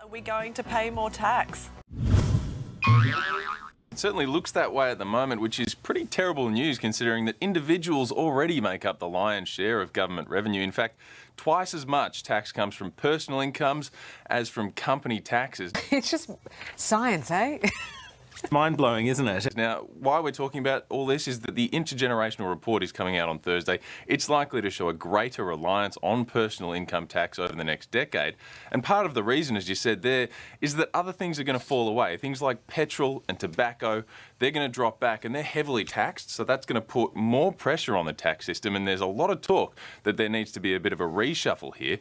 Are we going to pay more tax? It certainly looks that way at the moment, which is pretty terrible news considering that individuals already make up the lion's share of government revenue. In fact, twice as much tax comes from personal incomes as from company taxes. It's just science, eh? Mind-blowing, isn't it? Now, why we're talking about all this is that the intergenerational report is coming out on Thursday. It's likely to show a greater reliance on personal income tax over the next decade. And part of the reason, as you said there, is that other things are going to fall away. Things like petrol and tobacco, they're going to drop back and they're heavily taxed. So that's going to put more pressure on the tax system. And there's a lot of talk that there needs to be a bit of a reshuffle here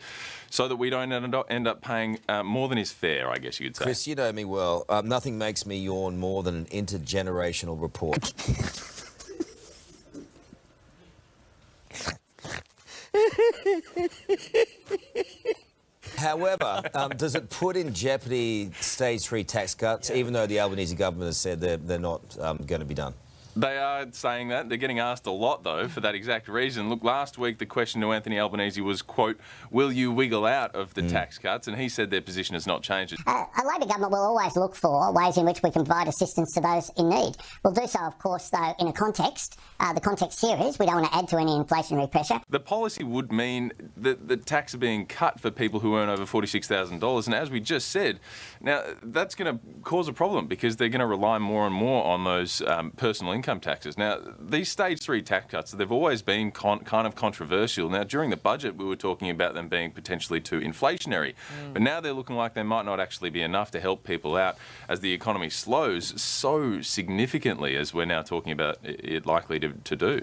so that we don't end up paying more than is fair, I guess you could say. Chris, you know me well. Nothing makes me yawn more than an intergenerational report. However, does it put in jeopardy stage 3 tax cuts, even though the Albanese government has said they're not going to be done? They are saying that. They're getting asked a lot, though, for that exact reason. Look, last week the question to Anthony Albanese was, quote, will you wiggle out of the tax cuts? And he said their position has not changed. A Labor government will always look for ways in which we can provide assistance to those in need. We'll do so, of course, though, in a context. The context here is we don't want to add to any inflationary pressure. The policy would mean that the tax are being cut for people who earn over $46,000. And as we just said, now that's going to cause a problem because they're going to rely more and more on those personal income taxes. Now, these stage 3 tax cuts, they've always been kind of controversial. Now, during the budget, we were talking about them being potentially too inflationary. But now they're looking like they might not actually be enough to help people out as the economy slows so significantly as we're now talking about it likely to do.